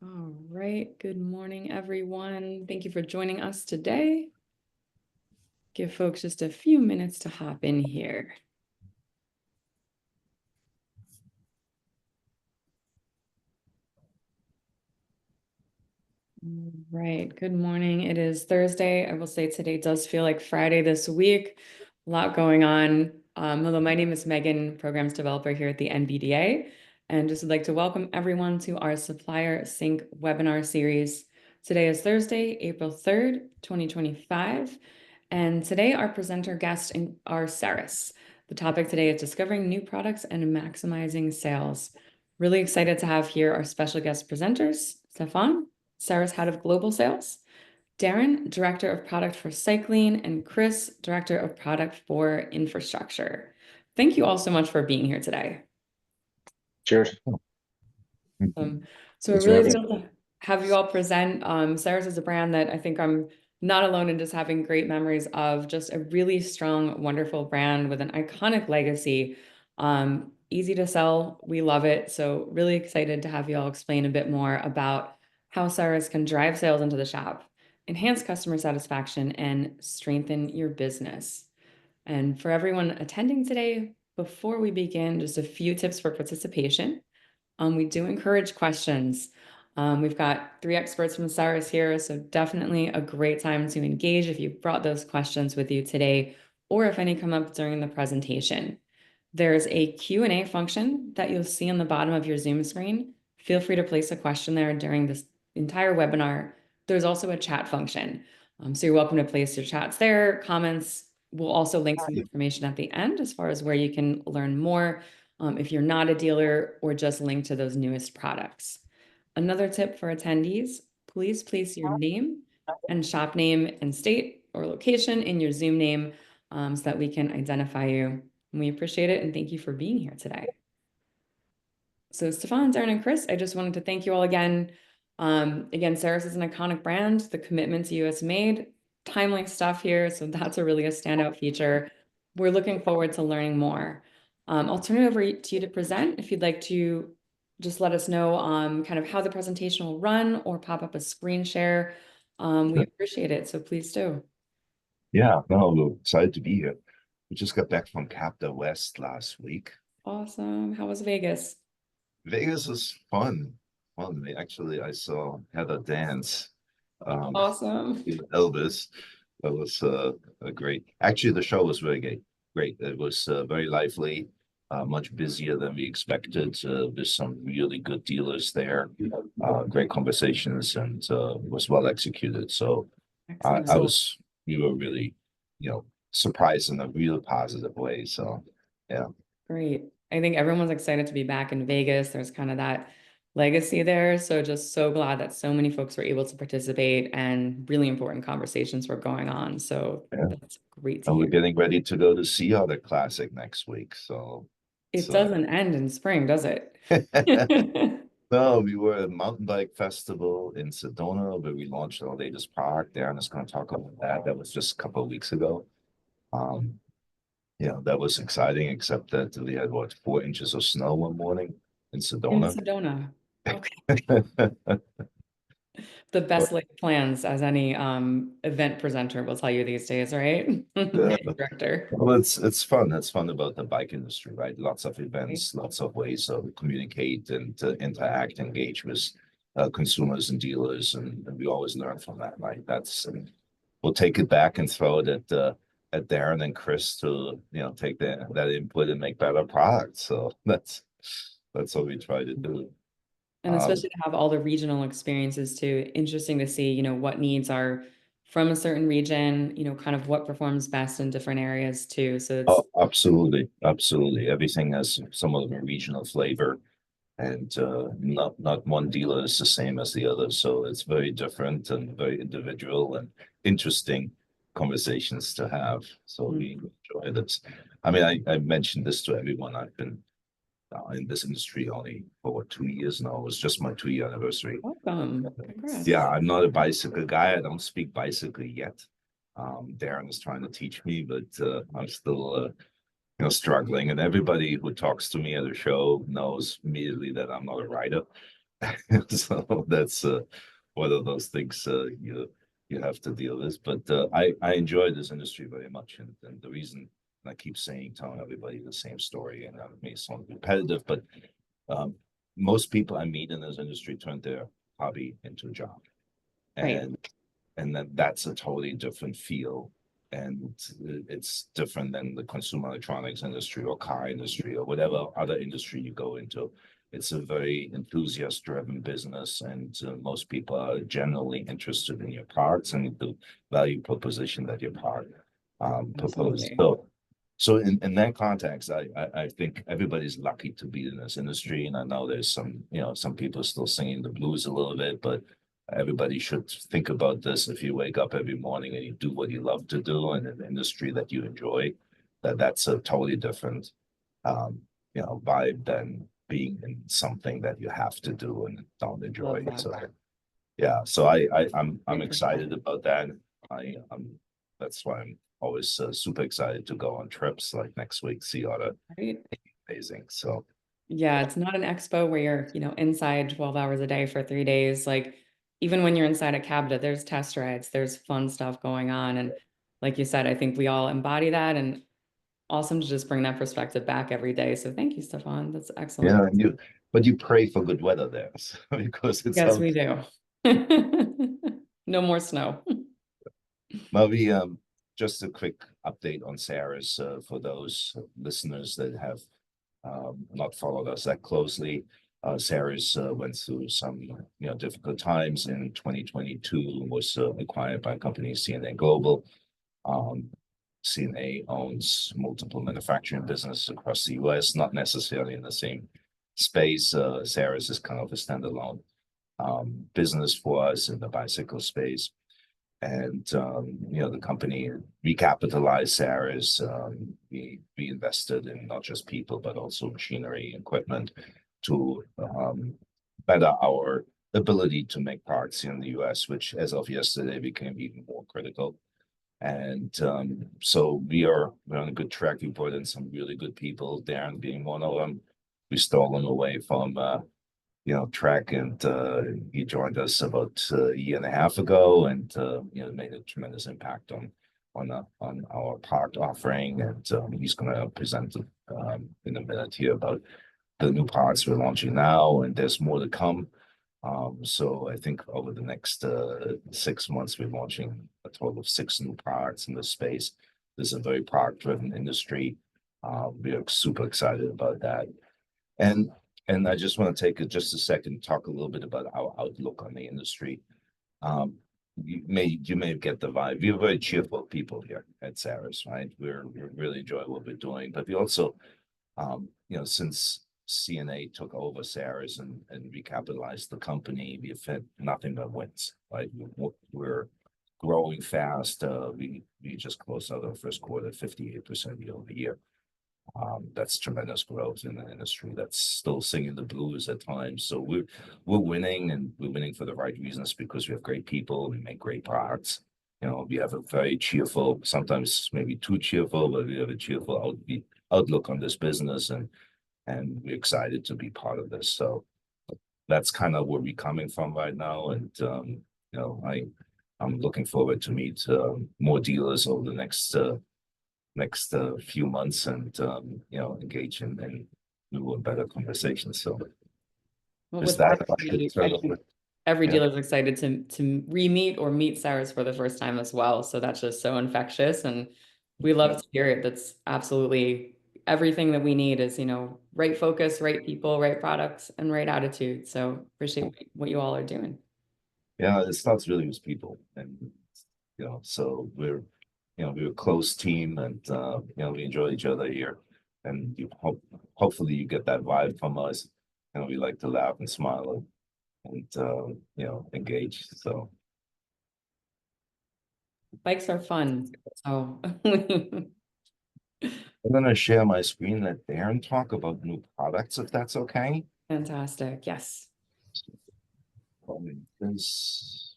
All right. Good morning, everyone. Thank you for joining us today. Give folks just a few minutes to hop in here. All right. Good morning. It is Thursday. I will say today does feel like Friday this week. A lot going on. Hello, my name is Megan, Programs Developer here at the NBDA, and just would like to welcome everyone to our Supplier Sync webinar series. Today is Thursday, April 3rd, 2025. And today our presenter guests are Saris. The topic today is discovering new products and maximizing sales. Really excited to have here our special guest presenters, Stefen, Saris Head of Global Sales, Darren, Director of Product for Cycling, and Chris, Director of Product for Infrastructure. Thank you all so much for being here today. Cheers. So we're Thanks for really having me. thrilled to have you all present. Saris is a brand that I think I'm not alone in just having great memories of, just a really strong, wonderful brand with an iconic legacy. Easy to sell. We love it. So really excited to have you all explain a bit more about how Saris can drive sales into the shop, enhance customer satisfaction, and strengthen your business. And for everyone attending today, before we begin, just a few tips for participation. We do encourage questions. We've got three experts from Saris here, so definitely a great time to engage if you've brought those questions with you today, or if any come up during the presentation. There's a Q&A function that you'll see on the bottom of your Zoom screen. Feel free to place a question there during this entire webinar. There's also a chat function. So you're welcome to place your chats there, comments. We'll also link some information at the end as far as where you can learn more if you're not a dealer, or just link to those newest products. Another tip for attendees, please place your name and shop name and state or location in your Zoom name so that we can identify you. And we appreciate it and thank you for being here today. So Stefen, Darren, and Chris, I just wanted to thank you all again. Again, Saris is an iconic brand. The commitment to you has made timely stuff here. So that's a standout feature. We're looking forward to learning more. I'll turn it over to you to present. If you'd like to just let us know kind of how the presentation will run or pop up a screen share. We appreciate it. So please do. Yeah, no, we're excited to be here. We just got back from Capta West last week. Awesome. How was Vegas? Vegas was fun. Fun. I saw Heather dance Awesome. with Elvis. That was a great. Actually, the show was very great. Great. It was very lively, much busier than we expected. There's some really good dealers there. Great conversations, and was well executed. So Excellent. we were really, surprised in a real positive way. So, yeah. Great. I think everyone's excited to be back in Vegas. There's kind of that legacy there. So just so glad that so many folks were able to participate and really important conversations were going on. So Yeah. that's great to And we're hear. getting ready to go to Sea Otter Classic next week. So, It so doesn't end in spring, does it? no, we were at Mountain Bike Festival in Sedona where we launched our latest product. Darren is going to talk about that. That was just a couple of weeks ago. Um, yeah, that was exciting, except that we had what, 4 inches of snow one morning in In Sedona. Sedona. Okay. But The best laid plans, as any event presenter will tell you these days, right? uh, Director. well, it's fun. It's fun about the bike industry, right? Lots of Right. events, lots of ways to communicate and to interact, engage with consumers and dealers, and we always learn from that, right? And we'll take it back and throw it at Darren and Chris to take that input and make better products. So that's what we try to do. And Um, especially to have all the regional experiences too. Interesting to see, what needs are from a certain region, kind of what performs best in different areas too. So it's oh, absolutely, absolutely. Everything has somewhat of a regional flavor, and not one dealer is the same as the other. So it's very different and very individual and interesting conversations to have. So we enjoy this. I mean, I mentioned this to everyone. I've been in this industry only for what, 2 years now. It was just my 2 year anniversary. welcome. Congrats. Yeah, I'm not a bicycle guy. I don't speak bicycle yet. Darren is trying to teach me, but I'm still struggling. And everybody who talks to me at a show knows immediately that I'm not a rider. So that's one of those things you have to deal with. But I enjoy this industry very much, and the reason I keep saying, telling everybody the same story, and that may sound repetitive, but um, most people I meet in this industry turn their hobby into a job, Right. and then that's a totally different feel, and it's different than the consumer electronics industry or car industry or whatever other industry you go into. It's a very enthusiast driven business, and most people are generally interested in your parts and the value proposition that your part proposes. Absolutely. So in that context, I think everybody's lucky to be in this industry. And I know there's some, some people still singing the blues a little bit, but everybody should think about this. If you wake up every morning and you do what you love to do in an industry that you enjoy, that's a totally different um, vibe than being in something that you have to do and don't Love enjoy. that. So yeah, so I'm Great excited perspective. about that. That's why I'm always super excited to go on trips like next week, see all the Right. amazing. So Yeah, it's not an expo where you're, inside 12 hours a day for 3 days. Like even when you're inside a cabinet, there's test rides, there's fun stuff going on. And like you said, I think we all embody that and awesome to just bring that perspective back every day. So thank you, Stefan. That's excellent. yeah, but you pray for good weather there because it's Yes, out. we do. No more snow. Maybe just a quick update on Saris for those listeners that have not followed us that closely. Saris went through some difficult times in 2022, was acquired by company CNA Global. Um, CNA owns multiple manufacturing businesses across the US, not necessarily in the same space. Saris is kind of a standalone business for us in the bicycle space. And the company recapitalized Saris. We invested in not just people but also machinery, equipment to better our ability to make parts in the U.S., which as of yesterday became even more critical. And so we're on a good track. We brought in some really good people, Darren being one of them. We stole him away from track, and he joined us about a year and a half ago, and made a tremendous impact on our product offering. And he's going to present in a minute here about the new products we're launching now, and there's more to come. So I think over the next 6 months, we're launching a total of 6 new products in this space. This is a very product-driven industry. We are super excited about that. And I just want to take just a second to talk a little bit about our outlook on the industry. Um, you may get the vibe. We're very cheerful people here at Saris, right? We really enjoy what we're doing, but we also, since CNA took over Saris and recapitalized the company, we've had nothing but wins. Right, we're growing fast. We just closed out our first quarter 58% year over year. That's tremendous growth in an industry that's still singing the blues at times. So we're winning, and we're winning for the right reasons because we have great people, we make great products. We have a very cheerful, sometimes maybe too cheerful, but we have a cheerful outlook on this business, and we're excited to be part of this. So that's kind of where we're coming from right now, and you know, I I'm looking forward to meet more dealers over the next few months, and engage in new and better conversations. So Well, is with that I should every, turn I over. think every Yeah, dealer is excited to re-meet or meet Saris for the first time as well. So that's just so infectious, and we yeah, love to hear it. That's absolutely everything that we need is, right focus, right people, right products, and right attitude. So appreciate what you all are doing. yeah. It starts really with people, and so we're a close team, and we enjoy each other here, and hopefully you get that vibe from us. We like to laugh and smile and engage. So Bikes are fun. So I'm gonna share my screen, let Darren talk about new products, if that's okay. fantastic. Yes. This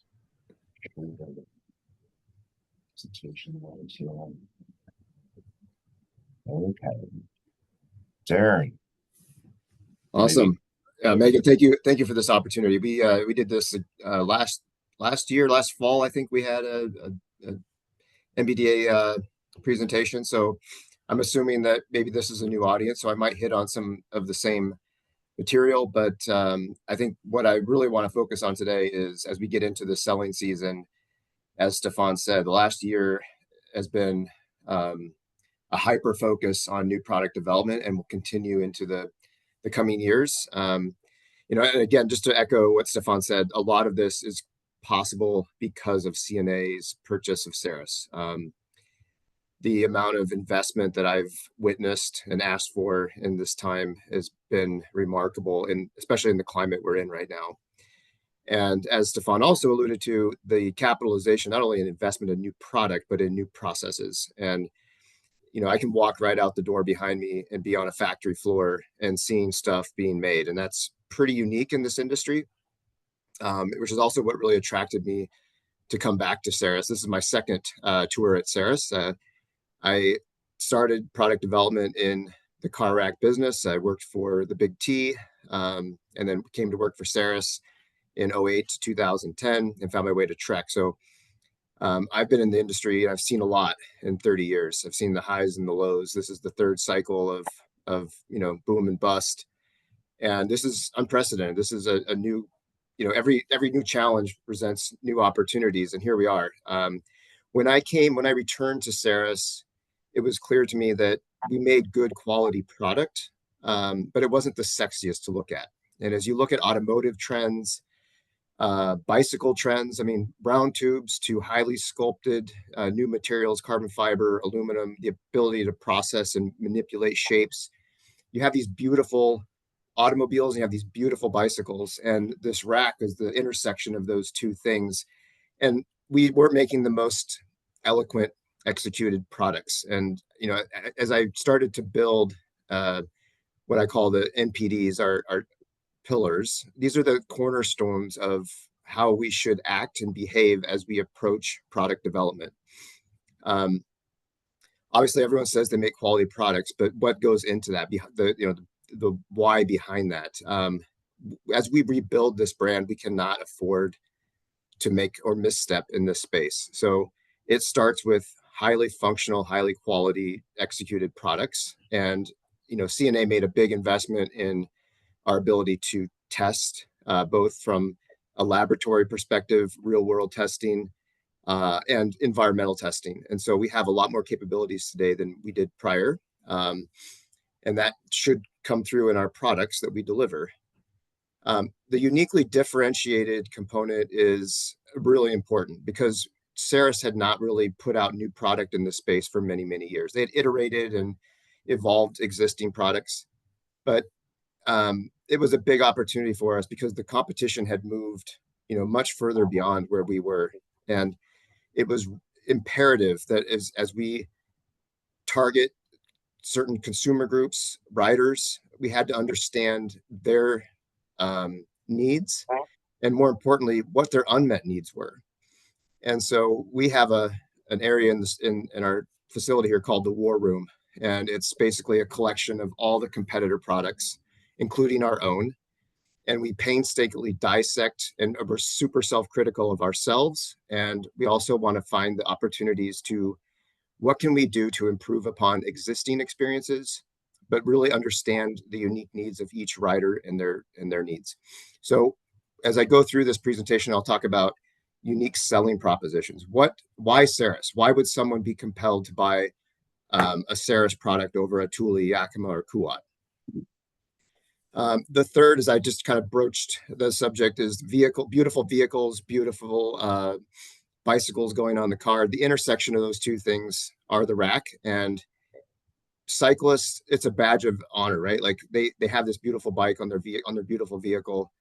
situation was okay. Darren, maybe Awesome. Megan, thank you for this opportunity. We did this last year, last fall. I think we had a NBDA presentation. So I'm assuming that maybe this is a new audience, so I might hit on some of the same material. But I think what I really want to focus on today is as we get into the selling season, as Stefan said, the last year has been a hyper focus on new product development and will continue into the coming years. And again, just to echo what Stefan said, a lot of this is possible because of CNA's purchase of Saris. The amount of investment that I've witnessed and asked for in this time has been remarkable, and especially in the climate we're in right now. And as Stefan also alluded to, the capitalization, not only in investment in new product, but in new processes. And I can walk right out the door behind me and be on a factory floor and seeing stuff being made. And that's pretty unique in this industry, which is also what really attracted me to come back to Saris. This is my second tour at Saris. I started product development in the car rack business. I worked for the Big T, and then came to work for Saris in 08 to 2010 and found my way to Trek. So I've been in the industry and I've seen a lot in 30 years. I've seen the highs and the lows. This is the third cycle of boom and bust. And this is unprecedented. This is a new, every new challenge presents new opportunities. And here we are. When I returned to Saris, it was clear to me that we made good quality product, but it wasn't the sexiest to look at. And as you look at automotive trends, bicycle trends, I mean, brown tubes to highly sculpted new materials, carbon fiber, aluminum, the ability to process and manipulate shapes. You have these beautiful automobiles and you have these beautiful bicycles, and this rack is the intersection of those two things. And we weren't making the most eloquent executed products. And as I started to build what I call the NPDs, our pillars, these are the cornerstones of how we should act and behave as we approach product development. Obviously, everyone says they make quality products, but what goes into that? The why behind that. As we rebuild this brand, we cannot afford to make or misstep in this space. So it starts with highly functional, highly quality executed products. And CNA made a big investment in our ability to test, both from a laboratory perspective, real world testing, and environmental testing. And so we have a lot more capabilities today than we did prior. And that should come through in our products that we deliver. The uniquely differentiated component is really important because Saris had not really put out new product in this space for many, many years. They had iterated and evolved existing products, but it was a big opportunity for us because the competition had moved, much further beyond where we were. And it was imperative that as we target certain consumer groups, riders, we had to understand their needs, and more importantly, what their unmet needs were. And so we have an area in our facility here called the War Room, and it's basically a collection of all the competitor products, including our own. And we painstakingly dissect, and we're super self-critical of ourselves. And we also want to find the opportunities to what can we do to improve upon existing experiences, but really understand the unique needs of each rider and their needs. So as I go through this presentation, I'll talk about unique selling propositions. Why Saris? Why would someone be compelled to buy a Saris product over a Thule, Yakima, or Kuat? The third, as I just kind of broached the subject, is beautiful vehicles, beautiful bicycles going on the car. The intersection of those two things are the rack. And cyclists, it's a badge of honor, right? Like they have this beautiful bike on their beautiful vehicle.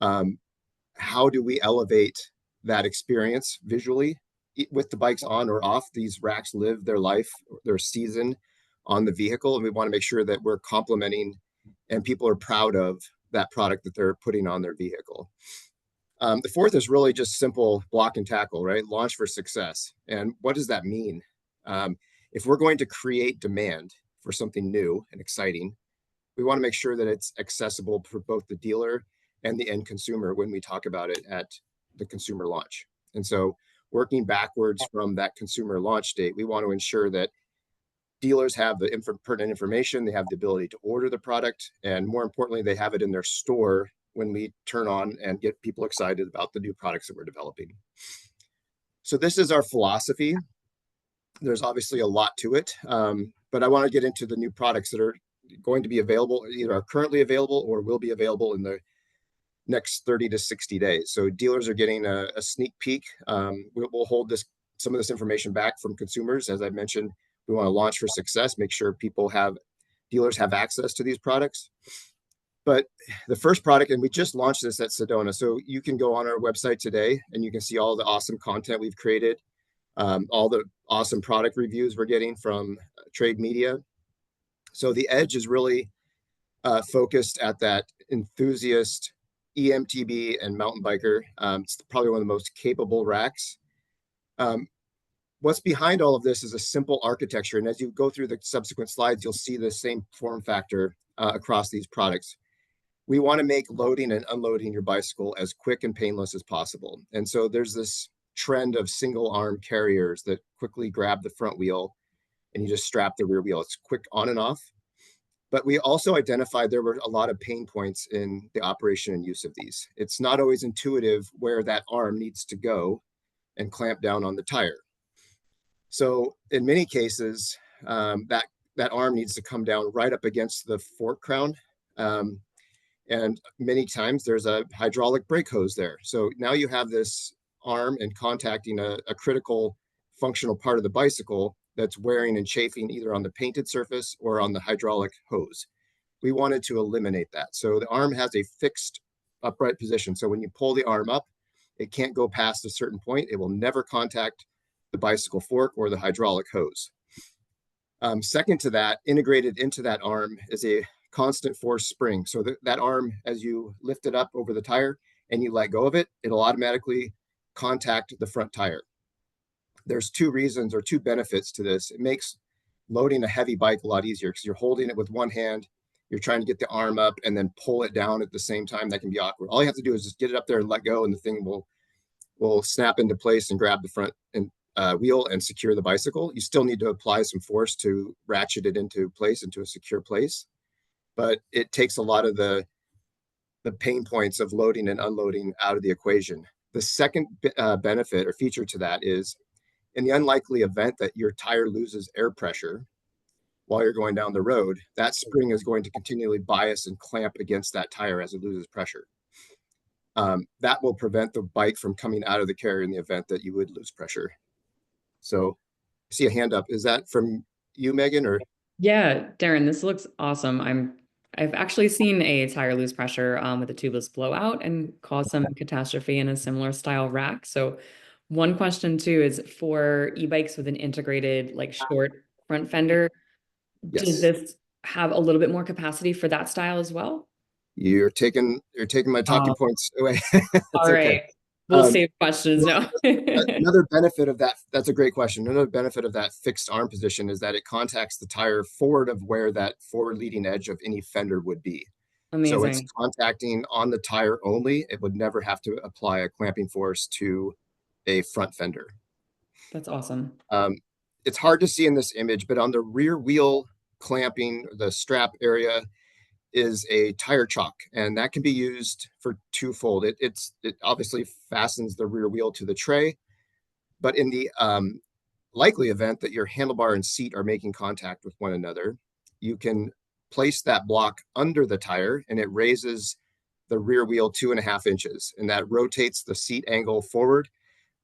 How do we elevate that experience visually with the bikes on or off? These racks live their life, their season on the vehicle, and we want to make sure that we're complementing and people are proud of that product that they're putting on their vehicle. The fourth is really just simple block and tackle, right? Launch for success. And what does that mean? If we're going to create demand for something new and exciting, we want to make sure that it's accessible for both the dealer and the end consumer when we talk about it at the consumer launch. And so working backwards from that consumer launch date, we want to ensure that dealers have the pertinent information, they have the ability to order the product, and more importantly, they have it in their store when we turn on and get people excited about the new products that we're developing. So this is our philosophy. There's obviously a lot to it, but I want to get into the new products that are going to be available, either are currently available or will be available in the next 30 to 60 days. So dealers are getting a sneak peek. We'll hold some of this information back from consumers. As I mentioned, we want to launch for success, make sure dealers have access to these products. But the first product, and we just launched this at Sedona, so you can go on our website today and you can see all the awesome content we've created, all the awesome product reviews we're getting from trade media. So the Edge is really focused at that enthusiast EMTB and mountain biker. It's probably one of the most capable racks. What's behind all of this is a simple architecture. And as you go through the subsequent slides, you'll see the same form factor across these products. We want to make loading and unloading your bicycle as quick and painless as possible. And so there's this trend of single arm carriers that quickly grab the front wheel and you just strap the rear wheel. It's quick on and off. But we also identified there were a lot of pain points in the operation and use of these. It's not always intuitive where that arm needs to go and clamp down on the tire. So in many cases, that arm needs to come down right up against the fork crown. And many times there's a hydraulic brake hose there. So now you have this arm and contacting a critical functional part of the bicycle that's wearing and chafing either on the painted surface or on the hydraulic hose. We wanted to eliminate that. So the arm has a fixed upright position. So when you pull the arm up, it can't go past a certain point. It will never contact the bicycle fork or the hydraulic hose. Second to that, integrated into that arm is a constant force spring. So that arm, as you lift it up over the tire and you let go of it, it'll automatically contact the front tire. There's two reasons or two benefits to this. It makes loading a heavy bike a lot easier because you're holding it with one hand, you're trying to get the arm up and then pull it down at the same time. That can be awkward. All you have to do is just get it up there and let go, and the thing will snap into place and grab the front wheel and secure the bicycle. You still need to apply some force to ratchet it into place, into a secure place, but it takes a lot of the pain points of loading and unloading out of the equation. The second benefit or feature to that is, in the unlikely event that your tire loses air pressure while you're going down the road, that spring is going to continually bias and clamp against that tire as it loses pressure. That will prevent the bike from coming out of the carrier in the event that you would lose pressure. So I see a hand up. Is that from you, Megan, or? Yeah, Darren, this looks awesome. I've actually seen a tire lose pressure with a tubeless blowout and cause some catastrophe in a similar style rack. So one question too is for e-bikes with an integrated like short front fender, does Yes. this have a little bit more capacity for that style as well? You're taking my talking points away. All Okay. right. We'll save questions now. Another benefit of that, that's a great question. Another benefit of that fixed arm position is that it contacts the tire forward of where that forward leading edge of any fender would be. Amazing. So it's contacting on the tire only. It would never have to apply a clamping force to a front fender. That's awesome. It's hard to see in this image, but on the rear wheel clamping, the strap area is a tire chock, and that can be used for twofold. It obviously fastens the rear wheel to the tray, but in the likely event that your handlebar and seat are making contact with one another, you can place that block under the tire and it raises the rear wheel 2.5 inches, and that rotates the seat angle forward,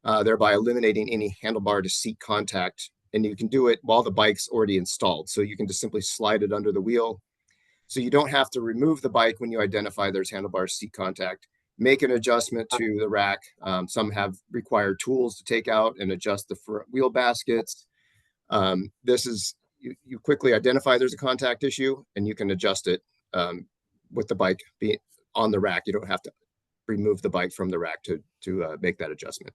thereby eliminating any handlebar to seat contact. And you can do it while the bike's already installed. So you can just simply slide it under the wheel. So you don't have to remove the bike when you identify there's handlebar seat contact, make an adjustment to the rack. Some have required tools to take out and adjust the front wheel baskets. This is, you quickly identify there's a contact issue and you can adjust it with the bike being on the rack. You don't have to remove the bike from the rack to make that adjustment.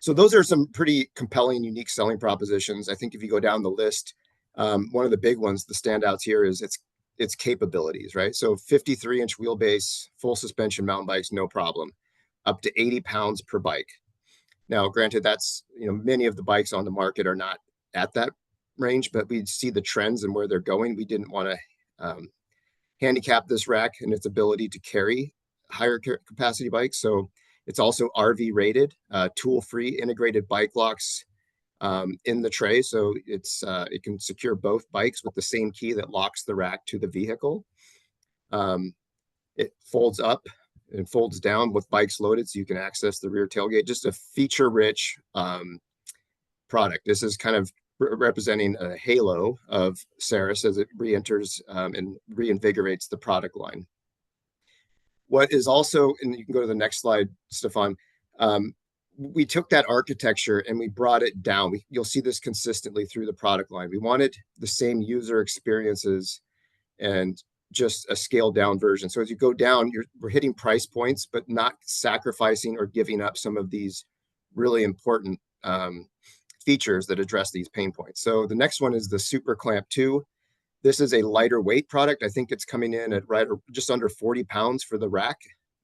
So those are some pretty compelling, unique selling propositions. I think if you go down the list, one of the big ones, the standouts here is its capabilities, right? So 53-inch wheelbase, full suspension mountain bikes, no problem, up to 80 pounds per bike. Now, granted, that's, many of the bikes on the market are not at that range, but we see the trends and where they're going. We didn't want to handicap this rack and its ability to carry higher capacity bikes. So it's also RV rated, tool-free integrated bike locks in the tray. So it can secure both bikes with the same key that locks the rack to the vehicle. It folds up and folds down with bikes loaded, so you can access the rear tailgate. Just a feature-rich product. This is kind of representing a halo of Saris as it re-enters and reinvigorates the product line. What is also, and you can go to the next slide, Stefan, we took that architecture and we brought it down. You'll see this consistently through the product line. We wanted the same user experiences and just a scaled down version. So as you go down, we're hitting price points, but not sacrificing or giving up some of these really important features that address these pain points. So the next one is the Super Clamp 2. This is a lighter weight product. I think it's coming in at just under 40 pounds for the rack,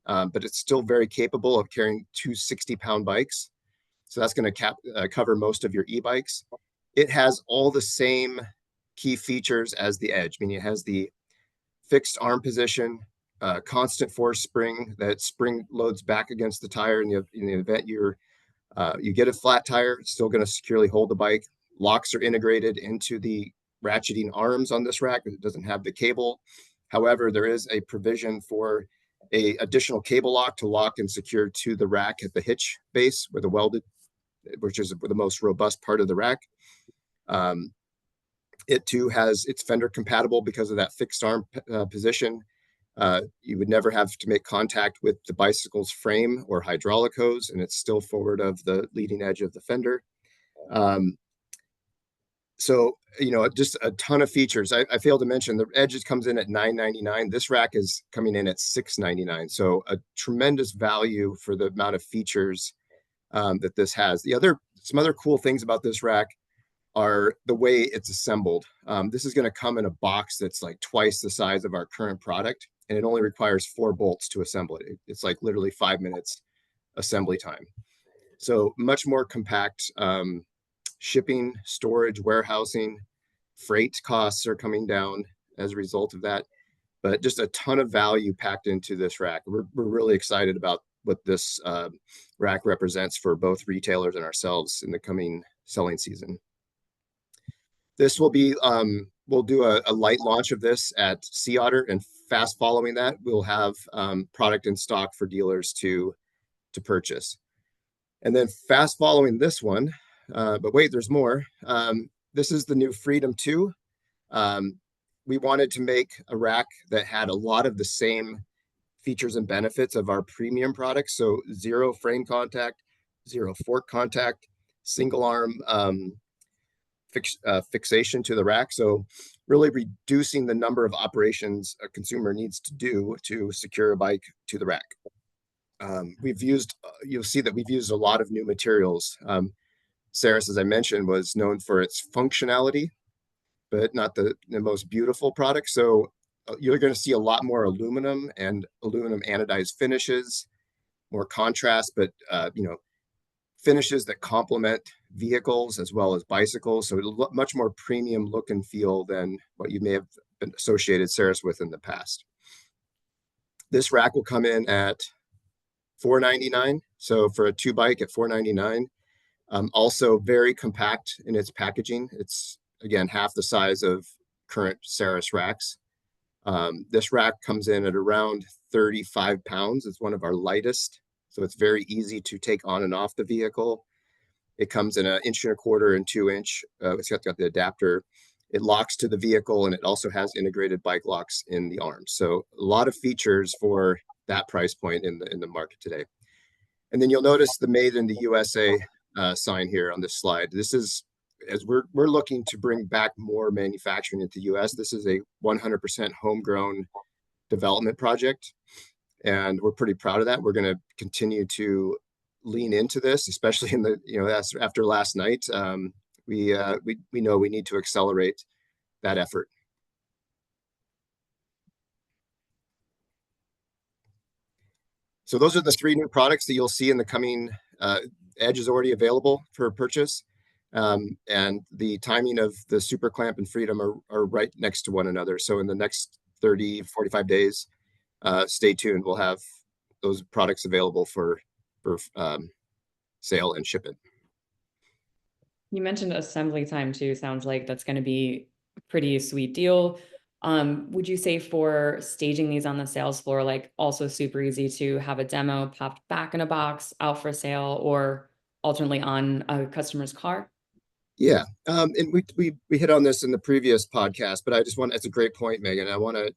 but it's still very capable of carrying two 60-pound bikes. So that's going to cover most of your e-bikes. It has all the same key features as the Edge, meaning it has the fixed arm position, constant force spring. That spring loads back against the tire in the event you get a flat tire. It's still going to securely hold the bike. Locks are integrated into the ratcheting arms on this rack. It doesn't have the cable. However, there is a provision for a additional cable lock to lock and secure to the rack at the hitch base where the welded, which is the most robust part of the rack. It too it's fender compatible because of that fixed arm position. You would never have to make contact with the bicycle's frame or hydraulic hose, and it's still forward of the leading edge of the fender. So, just a ton of features. I failed to mention the Edge comes in at $999. This rack is coming in at $699. So a tremendous value for the amount of features that this has. Some other cool things about this rack are the way it's assembled. This is going to come in a box that's like twice the size of our current product, and it only requires 4 bolts to assemble it. It's like literally 5 minutes assembly time. So much more compact. Shipping, storage, warehousing, freight costs are coming down as a result of that, but just a ton of value packed into this rack. We're really excited about what this rack represents for both retailers and ourselves in the coming selling season. This will be, we'll do a light launch of this at Sea Otter, and fast following that, we'll have product in stock for dealers to purchase. And then fast following this one, but wait, there's more. This is the new Freedom 2. We wanted to make a rack that had a lot of the same features and benefits of our premium products. So 0 frame contact, 0 fork contact, single arm fixation to the rack. So really reducing the number of operations a consumer needs to do to secure a bike to the rack. You'll see that we've used a lot of new materials. Saris, as I mentioned, was known for its functionality, but not the most beautiful product. So you're going to see a lot more aluminum and aluminum anodized finishes, more contrast, but finishes that complement vehicles as well as bicycles. So it'll look much more premium look and feel than what you may have been associated Saris with in the past. This rack will come in at $499. So for a 2-bike at $499. Also very compact in its packaging. It's, again, half the size of current Saris racks. This rack comes in at around 35 pounds. It's one of our lightest, so it's very easy to take on and off the vehicle. It comes in 1 1/4 and 2 inch. It's got the adapter. It locks to the vehicle, and it also has integrated bike locks in the arms. So a lot of features for that price point in the market today. And then you'll notice the Made in the USA sign here on this slide. This is, as we're looking to bring back more manufacturing into the US, this is a 100% homegrown development project, and we're pretty proud of that. We're going to continue to lean into this, especially in the after last night. We know we need to accelerate that effort. So those are the three new products that you'll see in the coming. Edge is already available for purchase. And the timing of the Super Clamp and Freedom are right next to one another. So in the next 30, 45 days, stay tuned. We'll have those products available for sale and shipment. You mentioned assembly time too. Sounds like that's going to be a pretty sweet deal. Would you say for staging these on the sales floor, like also super easy to have a demo popped back in a box out for sale or alternately on a customer's car? Yeah, and we hit on this in the previous podcast, but I just want, it's a great point, Megan. I want to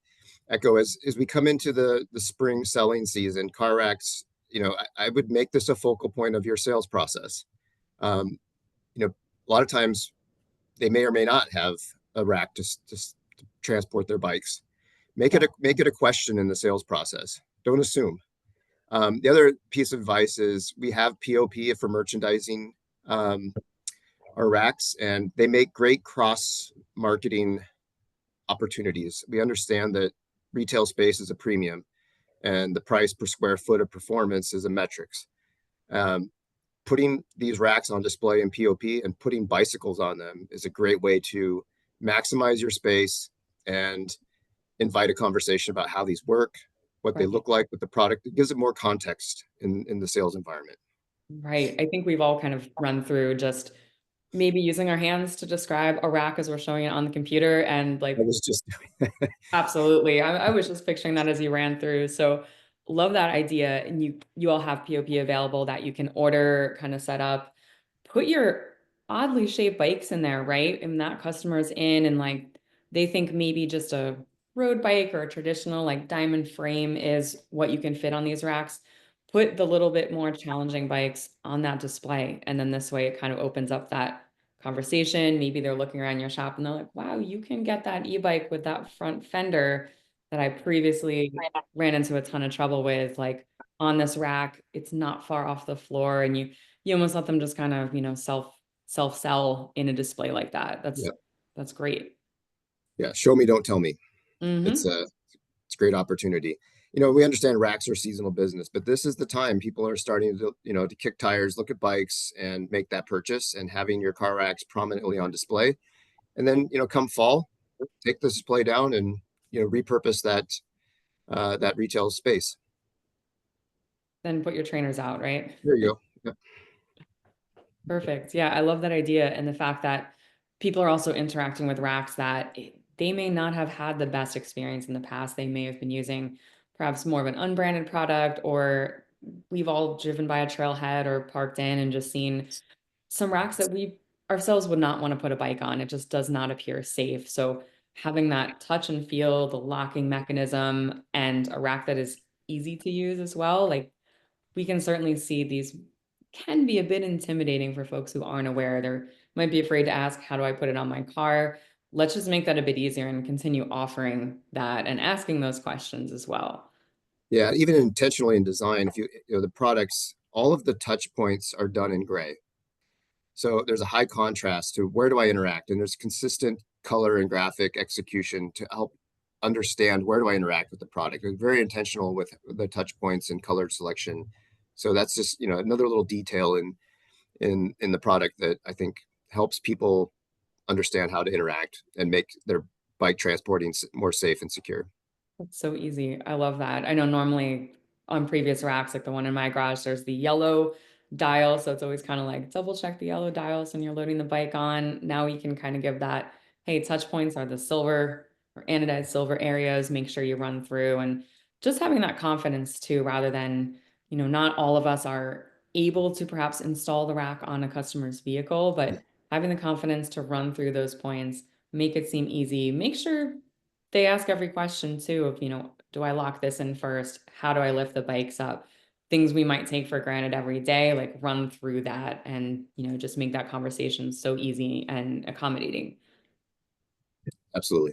echo as we come into the spring selling season, car racks, I would make this a focal point of your sales process. A lot of times they may or may not have a rack to transport their bikes. Make it a question in the sales process. Don't assume. The other piece of advice is we have POP for merchandising our racks, and they make great cross marketing opportunities. We understand that retail space is a premium and the price per square foot of performance is a metrics. Putting these racks on display in POP and putting bicycles on them is a great way to maximize your space and invite a conversation about how these work, what they look like with the product. It gives it more context in the sales environment. Right. I think we've all kind of run through just maybe using our hands to describe a rack as we're showing it on the computer and like I was just absolutely. I was just picturing that as you ran through. So love that idea. And you all have POP available that you can order, kind of set up. Put your oddly shaped bikes in there, right? And that customer's in and like they think maybe just a road bike or a traditional like diamond frame is what you can fit on these racks. Put the little bit more challenging bikes on that display. And then this way it kind of opens up that conversation. Maybe they're looking around your shop and they're like, wow, you can get that e-bike with that front fender that I previously ran into a ton of trouble with, like on this rack. It's not far off the floor. And you almost let them just kind of, self sell in a display like that. yeah, That's great. yeah. Show me, don't tell me. It's Mm-hmm. a great opportunity. We understand racks are seasonal business, but this is the time people are starting to kick tires, look at bikes, and make that purchase. And having your car racks prominently on display, and then come fall, take the display down and repurpose that retail space. Then put your trainers out, right? There you go. Yeah. Perfect. Yeah, I love that idea and the fact that people are also interacting with racks that they may not have had the best experience in the past. They may have been using perhaps more of an unbranded product, or we've all driven by a trailhead or parked in and just seen some racks that we ourselves would not want to put a bike on. It just does not appear safe. So having that touch and feel, the locking mechanism, and a rack that is easy to use as well, like we can certainly see these can be a bit intimidating for folks who aren't aware. They might be afraid to ask, how do I put it on my car? Let's just make that a bit easier and continue offering that and asking those questions as well. Yeah, even intentionally in design, if the products, all of the touch points are done in gray. So there's a high contrast to where do I interact, and there's consistent color and graphic execution to help understand where do I interact with the product. It's very intentional with the touch points and color selection. So that's just another little detail in the product that I think helps people understand how to interact and make their bike transporting more safe and secure. It's so easy. I love that. I know normally on previous racks, like the one in my garage, there's the yellow dial. So it's always kind of like double check the yellow dials when you're loading the bike on. Now you can kind of give that, hey, touch points are the silver or anodized silver areas. Make sure you run through and just having that confidence too, rather than, not all of us are able to perhaps install the rack on a customer's vehicle, but having the confidence to run through those points, make it seem easy, make sure they ask every question too of, do I lock this in first? How do I lift the bikes up? Things we might take for granted every day, like run through that and, just make that conversation so easy and accommodating. Absolutely.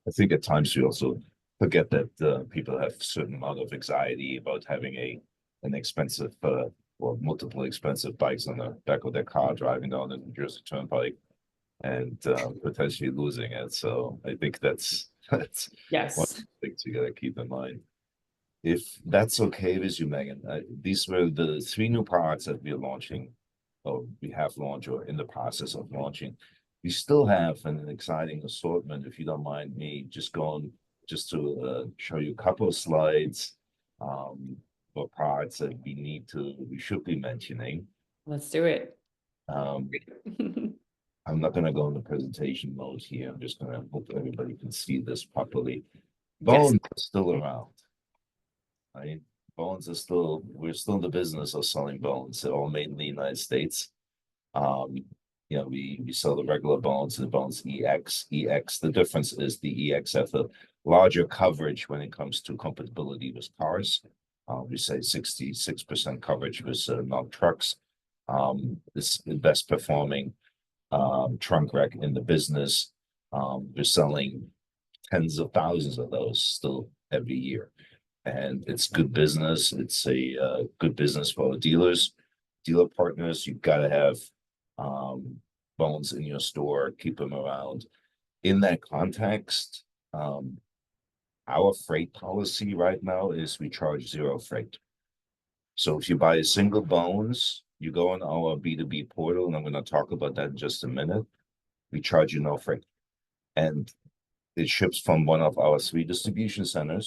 I think at times we also forget that people have a certain amount of anxiety about having an expensive or multiple expensive bikes on the back of their car driving down the New Jersey Turnpike and potentially losing it. So I think that's one Yes. thing you gotta keep in mind. If that's okay with you, Megan, these were the three new products that we're launching, or we have launched, or in the process of launching. We still have an exciting assortment. If you don't mind me just going, just to show you a couple of slides, for products that we should be mentioning. Let's do it. Um, I'm not gonna go into presentation mode here. I'm just gonna hope everybody can see this properly. Yes. Bones are still around. Right? We're still in the business of selling bones. They're all made in the United States. Um, we sell the regular bones and the bones EX. The difference is the EX have a larger coverage when it comes to compatibility with cars. We say 66% coverage with not trucks. It's the best performing trunk rack in the business. We're selling tens of thousands of those still every year, and it's good business. It's a good business for dealers, dealer partners. You've got to have bones in your store, keep them around. In that context, our freight policy right now is we charge zero freight. So if you buy a single bones, you go on our B2B portal, and I'm going to talk about that in just a minute. We charge you no freight, and it ships from one of our three distribution center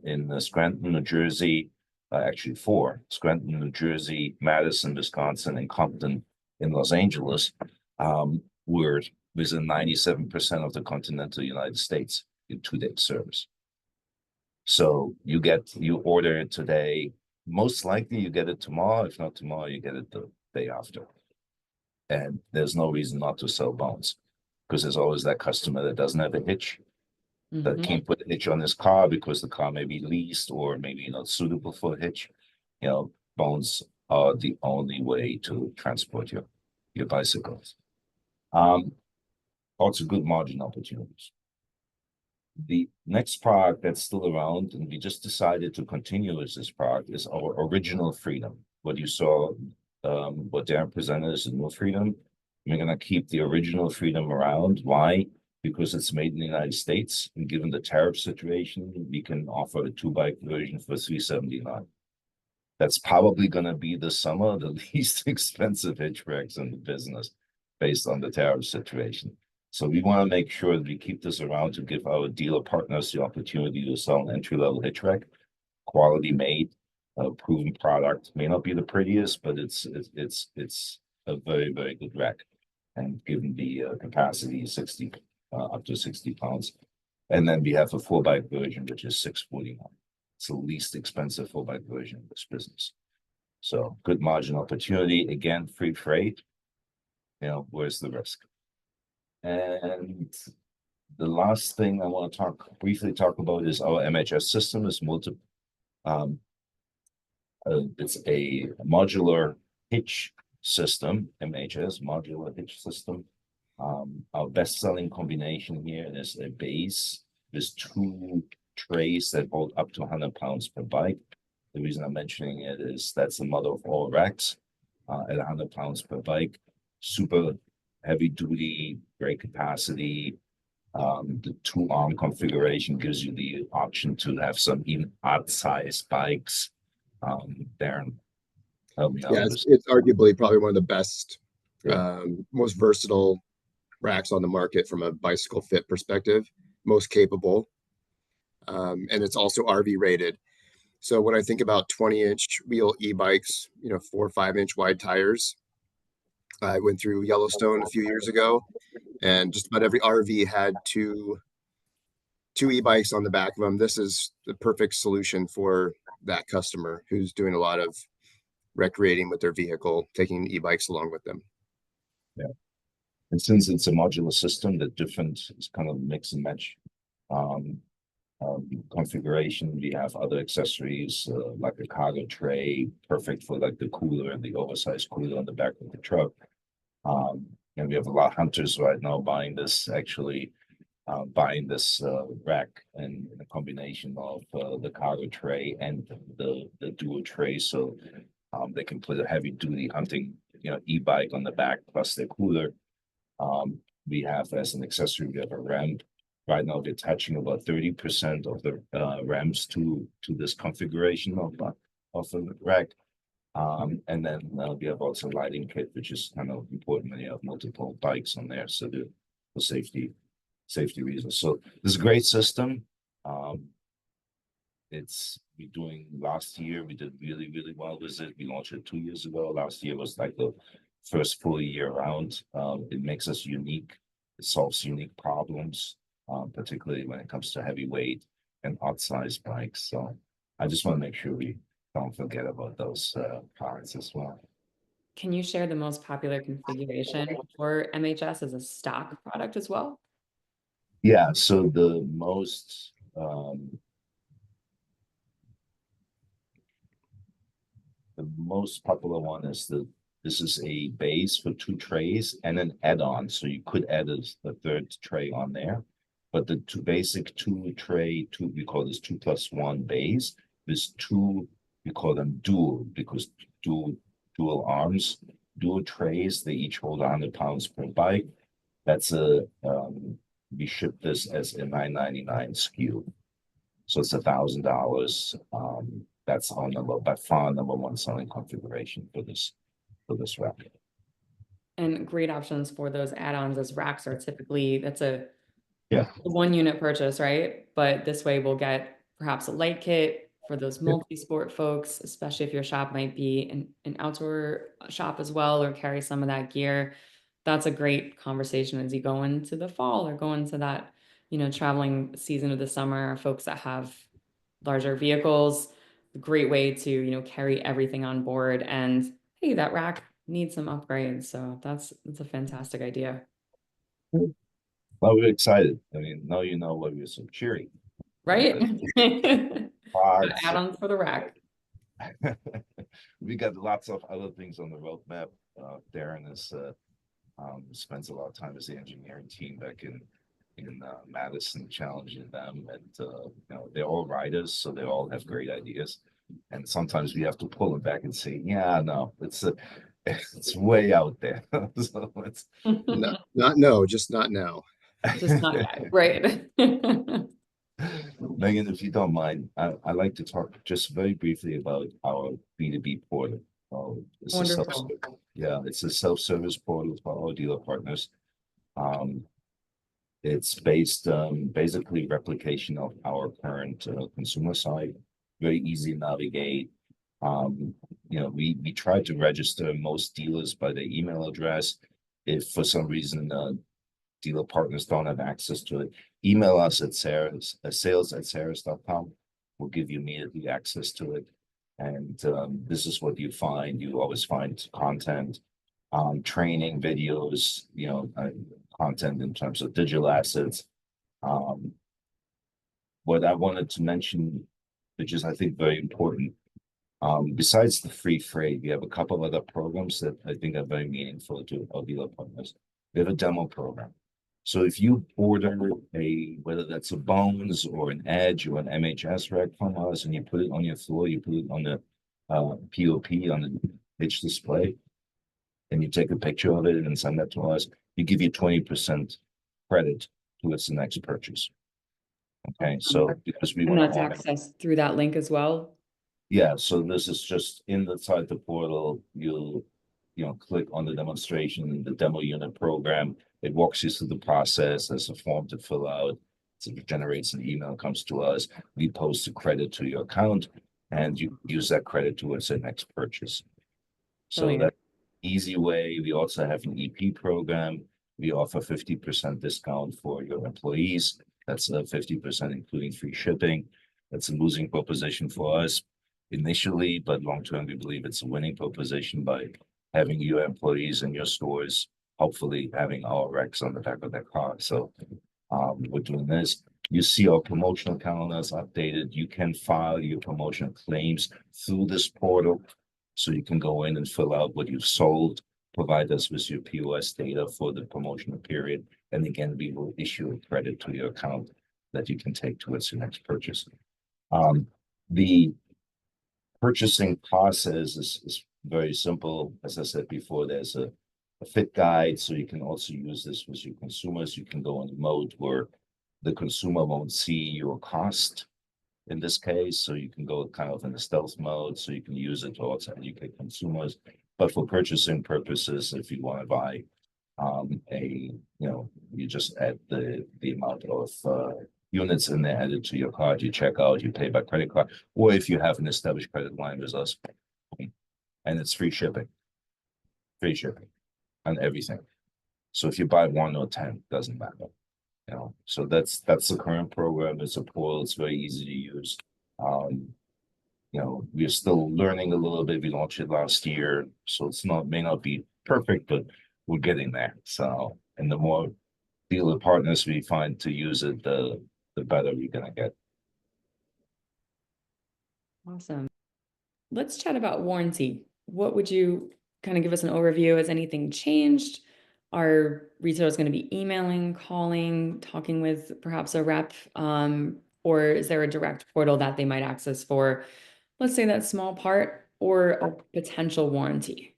in Scranton, New Jersey, actually four: Scranton, New Jersey, Madison, Wisconsin, and Compton in Los Angeles. We're within 97% of the continental United States in 2-day service. So you order it today. Most likely you get it tomorrow. If not tomorrow, you get it the day after. And there's no reason not to sell bones, because there's always that customer that doesn't have a hitch, that can't put a hitch on his car because the car may be leased or maybe not suitable for a hitch. Bones are the only way to transport your bicycles. Also good margin opportunities. The next product that's still around, and we just decided to continue with this product, is our Original Freedom. What you saw, what Darren presented is the new Freedom. We're gonna keep the Original Freedom around. Why? Because it's made in the United States, and given the tariff situation, we can offer a 2-bike version for $379. That's probably gonna be this summer the least expensive hitch racks in the business, based on the tariff situation. So we want to make sure that we keep this around to give our dealer partners the opportunity to sell an entry-level hitch rack, quality made, proven product. May not be the prettiest, but it's a very, very good rack. And given the capacity 60 up to 60 pounds. And then we have a 4-bike version, which is $649. It's the least expensive 4-bike version of this business. So good margin opportunity. Again, free freight. Where's the risk? And the last thing I want to briefly talk about is our MHS system. It's a modular hitch system, MHS, modular hitch system. Our best-selling combination here is a base. There's 2 trays that hold up to 100 pounds per bike. The reason I'm mentioning it is that's the mother of all racks at 100 pounds per bike. Super heavy duty, great capacity. The 2-arm configuration gives you the option to have some even odd size bikes. Darren, help me out. Yeah, it's arguably probably one of the best, most versatile racks on the market from a bicycle fit perspective, most capable. And it's also RV rated. So when I think about 20-inch wheel e-bikes, 4 or 5-inch wide tires, I went through Yellowstone a few years ago, and just about every RV had two e-bikes on the back of them. This is the perfect solution for that customer who's doing a lot of recreating with their vehicle, taking e-bikes along with them. Yeah. And since it's a modular system, the different is kind of mix and match configuration. We have other accessories like a cargo tray, perfect for like the cooler and the oversized cooler on the back of the truck. And we have a lot of hunters right now buying this rack and a combination of the cargo tray and the dual tray, so they can put a heavy duty hunting e-bike on the back plus their cooler. We have as an accessory, we have a ramp Right now, they're attaching about 30% of the RAMs to this configuration of the rack. And then we have also lighting kit, which is kind of important when you have multiple bikes on there, so the for safety reasons. So this is a great system. We're doing last year, we did really, really well with it. We launched it 2 years ago. Last year was like the first full year around. It makes us unique. It solves unique problems, particularly when it comes to heavyweight and odd size bikes. So I just want to make sure we don't forget about those products as well. Can you share the most popular configuration for MHS as a stock product as well? Yeah, so the most popular one is this is a base for 2 trays and an add-on. So you could add a third tray on there. But the basic 2-tray, we call this 2+1 base. This two, we call them dual because dual arms, dual trays, they each hold 100 pounds per bike. That's we ship this as a $9.99 SKU. So it's $1,000. That's our by far number one selling configuration for this rack. And great options for those add-ons as racks are typically, that's a Yeah. 1 unit purchase, right? But this way we'll get perhaps a light kit for those multi-sport folks, especially if your shop might be an outdoor shop as well, or carry some of that gear. That's a great conversation as you go into the fall or go into that, traveling season of the summer, folks that have larger vehicles, a great way to, carry everything on board. And hey, that rack needs some upgrades. So that's a fantastic idea. Well, we're excited. I mean, now you know why we're so cheery. Right? Pods. Add-ons for the rack. We got lots of other things on the roadmap. Darren spends a lot of time with the engineering team back in Madison, challenging them, and they're all writers, so they all have great ideas. And sometimes we have to pull them back and say, "Yeah, no, it's way out there." So it's just not now. Just not yet, right? Megan, if you don't mind, I like to talk just very briefly about our B2B portal. It's Wonderful. it's a self-service portal for our dealer partners. It's based basically replication of our current consumer site. Very easy to navigate. We try to register most dealers by their email address. If for some reason dealer partners don't have access to it, email us at sales@saris.com. We'll give you immediately access to it. And this is what you find. You always find content, training videos, content in terms of digital assets. What I wanted to mention, which is I think very important, besides the free freight, we have a couple of other programs that I think are very meaningful to our dealer partners. We have a demo program. So if you order whether that's a Bones or an Edge or an MHS rack from us, and you put it on your floor, you put it on the POP on the pitch display, and you take a picture of it and send that to us, we give you 20% credit towards the next purchase. Okay, so because we want to access through that link as well. Yeah, so this is just inside the portal. You'll click on the demonstration, the demo unit program. It walks you through the process. There's a form to fill out. So it generates an email, comes to us. We post a credit to your account, and you use that credit towards the next purchase. So that easy way. We also have an EP program. We offer 50% discount for your employees. That's 50% including free shipping. That's a losing proposition for us initially, but long term, we believe it's a winning proposition by having your employees in your stores, hopefully having our racks on the back of their car. So we're doing this. You see our promotional calendars updated. You can file your promotional claims through this portal. So you can go in and fill out what you've sold, provide us with your POS data for the promotional period. And again, we will issue a credit to your account that you can take towards your next purchase. The purchasing process is very simple. As I said before, there's a fit guide, so you can also use this with your consumers. You can go in mode where the consumer won't see your cost in this case, so you can go kind of in the stealth mode, so you can use it to also educate consumers. But for purchasing purposes, if you want to buy you just add the amount of units in there added to your card, you check out, you pay by credit card, or if you have an established credit line with us, and it's free shipping on everything. So if you buy 1 or 10, doesn't matter. So that's the current program. It's a portal. It's very easy to use. We're still learning a little bit. We launched it last year, so it's may not be perfect, but we're getting there. So, and the more dealer partners we find to use it, the better we're gonna get. Awesome. Let's chat about warranty. What would you kind of give us an overview? Has anything changed? Are retailers going to be emailing, calling, talking with perhaps a rep? Or is there a direct portal that they might access for, let's say, that small part or a potential warranty?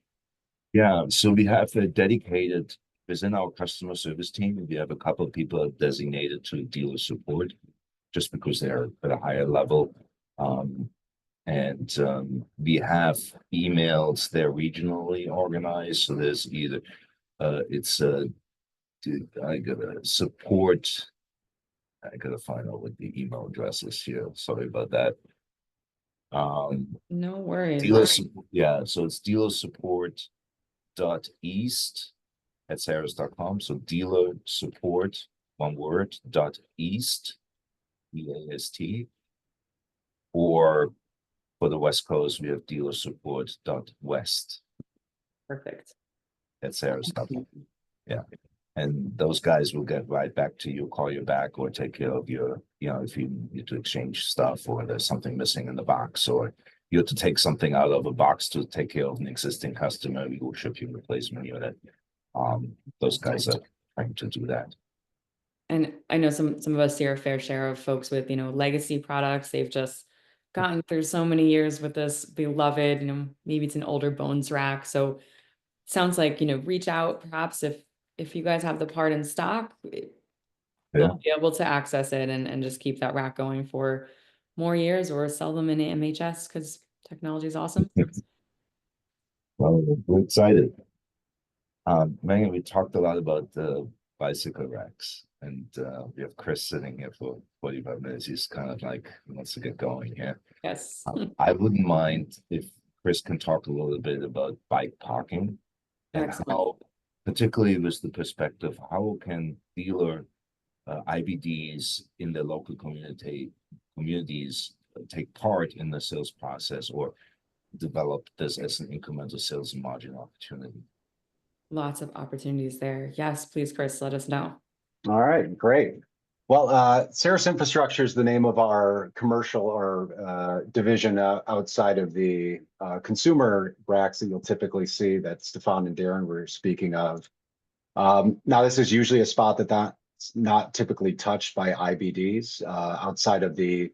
Yeah, so we have a dedicated within our customer service team. We have a couple of people designated to dealer support, just because they're at a higher level. We have emails. They're regionally organized, so there's either it's I gotta support. I gotta find out what the email address is here. Sorry about that. No worries. Yeah, so it's dealer support .east@saris.com. So dealer support, one word, .east, EAST. Or for the West Coast, we have dealer support .west Perfect. @saris.com. Yeah. And those guys will get right back to you, call you back, or take care of your, if you need to exchange stuff, or there's something missing in the box, or you have to take something out of a box to take care of an existing customer, we will ship you a replacement unit. Those guys are trying to do that. And I know some of us see our fair share of folks with, legacy products. They've just gotten through so many years with this beloved, maybe it's an older bones rack. So sounds like, reach out perhaps if you guys have the part in stock, they'll be able to access it and just keep that rack going for more years, or sell them in MHS because technology is awesome. Well, we're excited. Megan, we talked a lot about the bicycle racks, and we have Chris sitting here for 45 minutes. He's kind of like wants to get going here. Yes. I wouldn't mind if Chris can talk a little bit about bike parking and Excellent. how, particularly with the perspective, how can dealer IBDs in the local communities take part in the sales process, or develop this as an incremental sales and margin opportunity. Lots of opportunities there. Yes, please, Chris, let us know. All right, great. Well, Saris Infrastructure is the name of our commercial or division outside of the consumer racks that you'll typically see that Stefen and Darren were speaking of. Now, this is usually a spot that's not typically touched by IBDs outside of the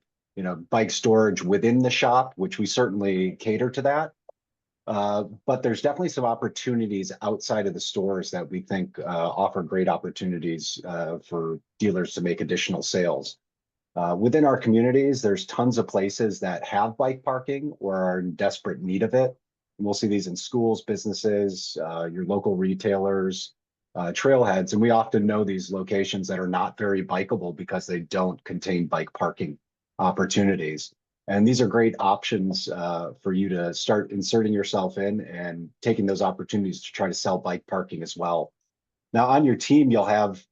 bike storage within the shop, which we certainly cater to that. But there's definitely some opportunities outside of the stores that we think offer great opportunities for dealers to make additional sales. Within our communities, there's tons of places that have bike parking or are in desperate need of it. And we'll see these in schools, businesses, your local retailers, trailheads. And we often know these locations that are not very bikeable because they don't contain bike parking opportunities. And these are great options for you to start inserting yourself in and taking those opportunities to try to sell bike parking as well. Now, on your team, you'll have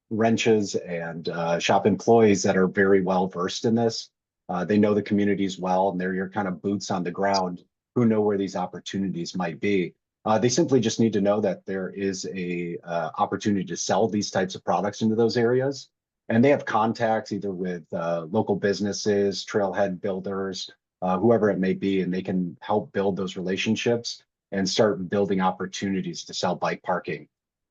wrenches and shop employees that are very well versed in this. They know the communities well, and they're your kind of boots on the ground who know where these opportunities might be. They simply just need to know that there is a opportunity to sell these types of products into those areas. And they have contacts either with local businesses, trailhead builders, whoever it may be, and they can help build those relationships and start building opportunities to sell bike parking.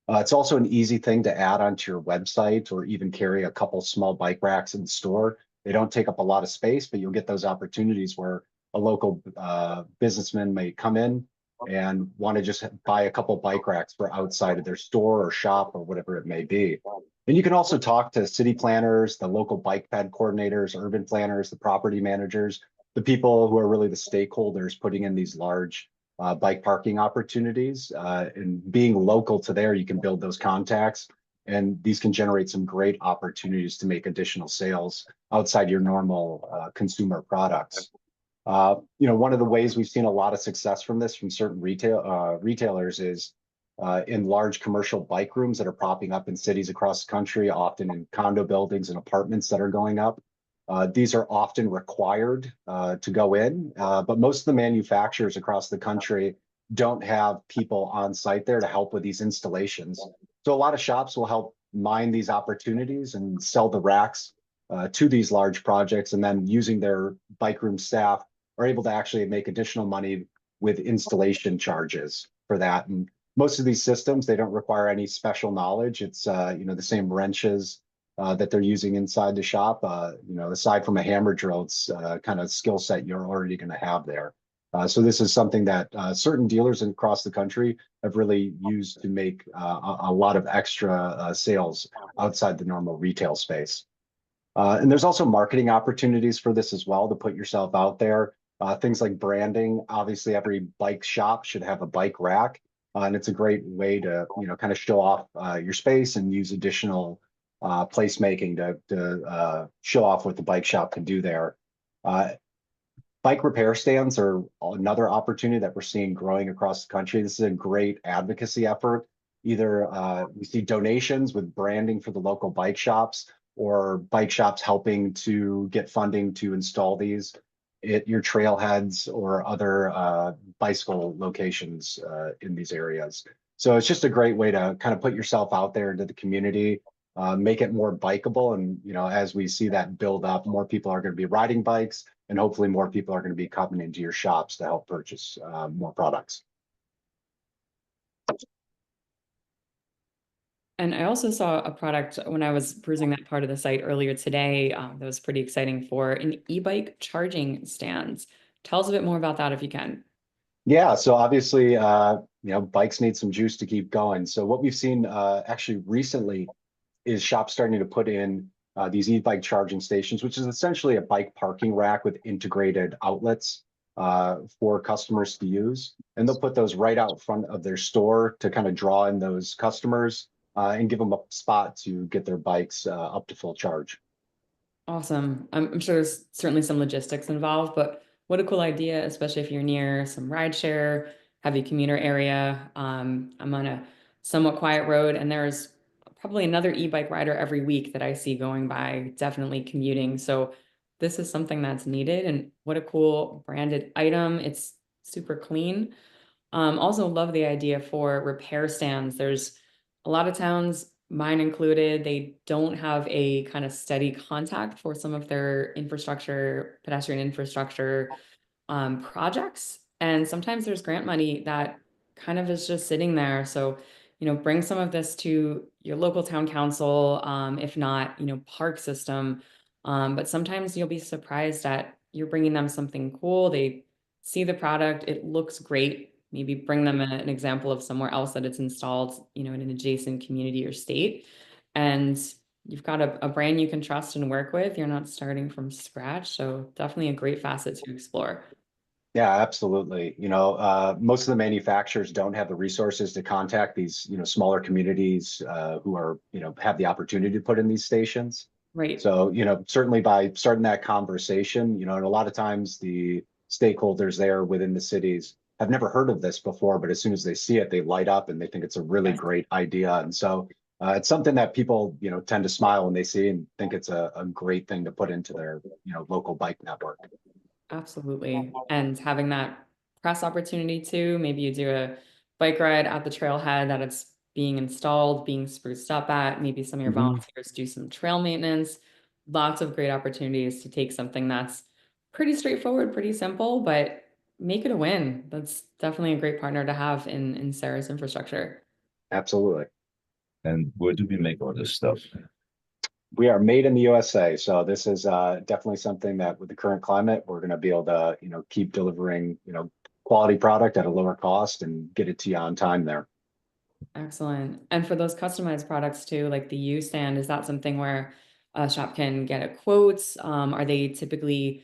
It's also an easy thing to add onto your website, or even carry a couple small bike racks in the store. They don't take up a lot of space, but you'll get those opportunities where a local businessman may come in and want to just buy a couple bike racks for outside of their store or shop or whatever it may be. And you can also talk to city planners, the local bike ped coordinators, urban planners, the property managers, the people who are really the stakeholders putting in these large bike parking opportunities. And being local to there, you can build those contacts, and these can generate some great opportunities to make additional sales outside your normal consumer products. One of the ways we've seen a lot of success from this from certain retailers is in large commercial bike rooms that are popping up in cities across the country, often in condo buildings and apartments that are going up. These are often required to go in, but most of the manufacturers across the country don't have people on site there to help with these installations. So a lot of shops will help mine these opportunities and sell the racks to these large projects, and then using their bike room staff are able to actually make additional money with installation charges for that. And most of these systems, they don't require any special knowledge. It's the same wrenches that they're using inside the shop. Aside from a hammer drill, it's kind of skill set you're already going to have there. So this is something that certain dealers across the country have really used to make a lot of extra sales outside the normal retail space. And there's also marketing opportunities for this as well, to put yourself out there. Things like branding. Obviously, every bike shop should have a bike rack, and it's a great way to kind of show off your space and use additional placemaking to show off what the bike shop can do there. Bike repair stands are another opportunity that we're seeing growing across the country. This is a great advocacy effort. Either we see donations with branding for the local bike shops, or bike shops helping to get funding to install these at your trailheads or other bicycle locations in these areas. So it's just a great way to kind of put yourself out there into the community, make it more bikeable. And, as we see that build up, more people are going to be riding bikes, and hopefully more people are going to be coming into your shops to help purchase more products. And I also saw a product when I was perusing that part of the site earlier today that was pretty exciting for an e-bike charging stands. Tell us a bit more about that if you can. Yeah, so obviously, bikes need some juice to keep going. So what we've seen actually recently is shops starting to put in these e-bike charging stations, which is essentially a bike parking rack with integrated outlets for customers to use. And they'll put those right out front of their store to kind of draw in those customers and give them a spot to get their bikes up to full charge. Awesome. I'm sure there's certainly some logistics involved, but what a cool idea, especially if you're near some rideshare, heavy commuter area. I'm on a somewhat quiet road, and there's probably another e-bike rider every week that I see going by, definitely commuting. So this is something that's needed, and what a cool branded item. It's super clean. Also love the idea for repair stands. There's a lot of towns, mine included, they don't have a kind of steady contact for some of their infrastructure, pedestrian infrastructure projects. And sometimes there's grant money that kind of is just sitting there. So, bring some of this to your local town council, if not, park system. But sometimes you'll be surprised that you're bringing them something cool. They see the product, it looks great. Maybe bring them an example of somewhere else that it's installed, in an adjacent community or state. And you've got a brand you can trust and work with. You're not starting from scratch. So definitely a great facet to explore. Yeah, absolutely. Most of the manufacturers don't have the resources to contact these, smaller communities who are, have the opportunity to put in these stations. Right. So, certainly by starting that conversation, and a lot of times the stakeholders there within the cities have never heard of this before, but as soon as they see it, they light up and they think it's a really great idea. And so it's something that people, tend to smile when they see and think it's a great thing to put into their, local bike network. Absolutely. And having that press opportunity too, maybe you do a bike ride at the trailhead that it's being installed, being spruced up at, maybe some of your volunteers do some trail maintenance. Lots of great opportunities to take something that's pretty straightforward, pretty simple, but make it a win. That's definitely a great partner to have in Saris infrastructure. Absolutely. And where do we make all this stuff? We are made in the USA. So this is definitely something that with the current climate, we're going to be able to, keep delivering, quality product at a lower cost and get it to you on time there. Excellent. And for those customized products too, like the U stand, is that something where a shop can get a quote? Are they typically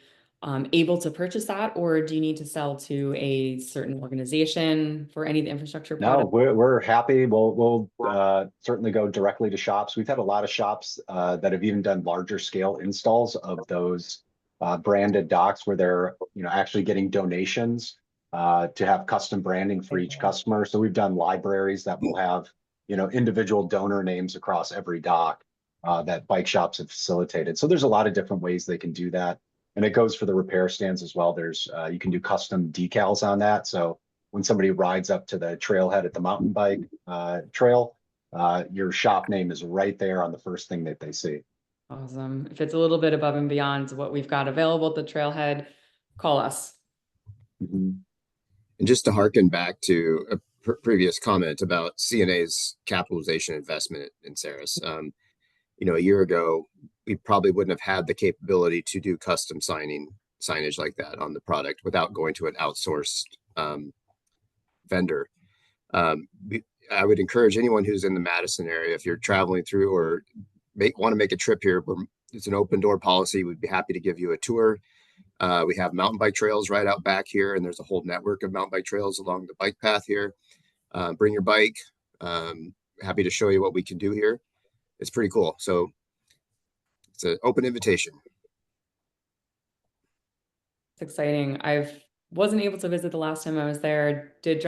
able to purchase that, or do you need to sell to a certain organization for any of the infrastructure No, products? we're happy. We'll certainly go directly to shops. We've had a lot of shops that have even done larger scale installs of those branded docks where they're actually getting donations to have custom branding for each customer. So we've done libraries that will have individual donor names across every dock that bike shops have facilitated. So there's a lot of different ways they can do that, and it goes for the repair stands as well. There's you can do custom decals on that. So when somebody rides up to the trailhead at the mountain bike trail, your shop name is right there on the first thing that they see. Awesome. If it's a little bit above and beyond what we've got available at the trailhead, call us. Mhm. And just to harken back to a previous comment about CNA's capitalization investment in Saris, a year ago, we probably wouldn't have had the capability to do custom signage like that on the product without going to an outsourced vendor. I would encourage anyone who's in the Madison area, if you're traveling through or want to make a trip here, it's an open door policy. We'd be happy to give you a tour. We have mountain bike trails right out back here, and there's a whole network of mountain bike trails along the bike path here. Bring your bike. Happy to show you what we can do here. It's pretty cool. So it's an open invitation. It's exciting. Wasn't able to visit the last time I was there. Did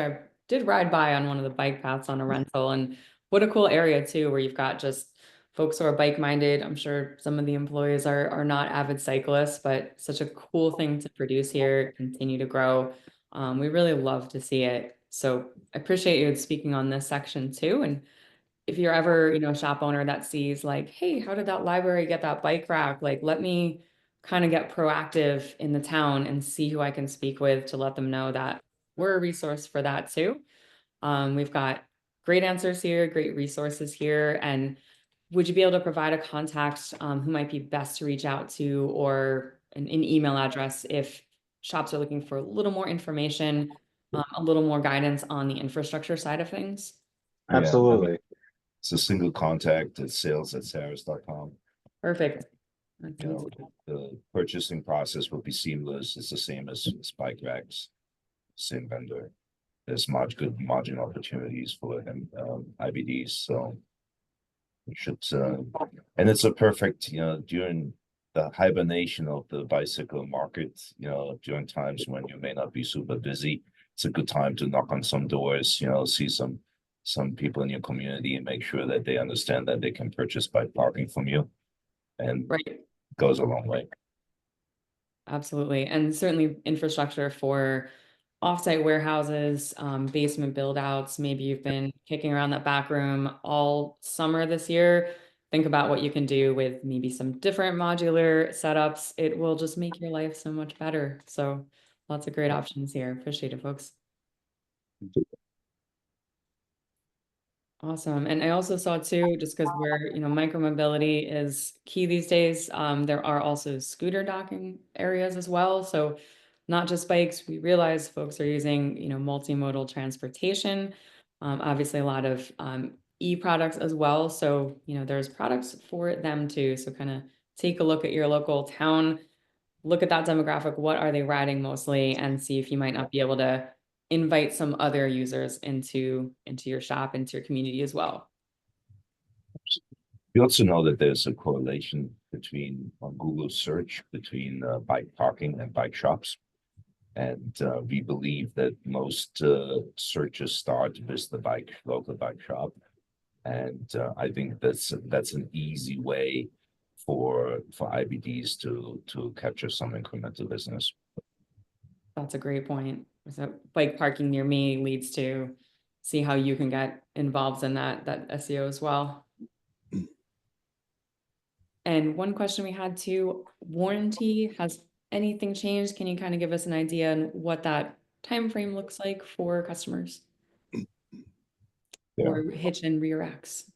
ride by on one of the bike paths on a rental, and what a cool area too, where you've got just folks who are bike minded. I'm sure some of the employees are not avid cyclists, but such a cool thing to produce here, continue to grow. We really love to see it. So I appreciate you speaking on this section too. And if you're ever, a shop owner that sees like, hey, how did that library get that bike rack? Like, let me kind of get proactive in the town and see who I can speak with to let them know that we're a resource for that too. We've got great answers here, great resources here. And would you be able to provide a contact who might be best to reach out to, or an email address if shops are looking for a little more information, a little more guidance on the infrastructure side of things? Yeah, I mean, Absolutely. it's a single contact at sales@saris.com. Perfect. That's You know, easy. the purchasing process will be seamless. It's the same as bike racks, same vendor. There's good margin opportunities for them, IBDs. So we should, and it's a perfect, during the hibernation of the bicycle market, during times when you may not be super busy, it's a good time to knock on some doors, see some people in your community and make sure that they understand that they can purchase bike parking from you, and Right. goes a long way. Absolutely. And certainly infrastructure for offsite warehouses, basement build outs. Maybe you've been kicking around that back room all summer this year. Think about what you can do with maybe some different modular setups. It will just make your life so much better. So lots of great options here. Appreciate it, folks. Awesome. And I also saw too, just because micromobility is key these days, there are also scooter docking areas as well. So not just bikes, we realize folks are using, multimodal transportation. Obviously a lot of e-products as well. So, there's products for them too. So kind of take a look at your local town, look at that demographic, what are they riding mostly, and see if you might not be able to invite some other users into your shop, into your community as well. You also know that there's a correlation between on Google search between bike parking and bike shops. And we believe that most searches start with the local bike shop. And I think that's an easy way for IBDs to capture some incremental business. That's a great point. So bike parking near me leads to see how you can get involved in that SEO as well. And one question we had too, warranty, has anything changed? Can you kind of give us an idea on what that time frame looks like for customers Yeah. or hitch and rear racks?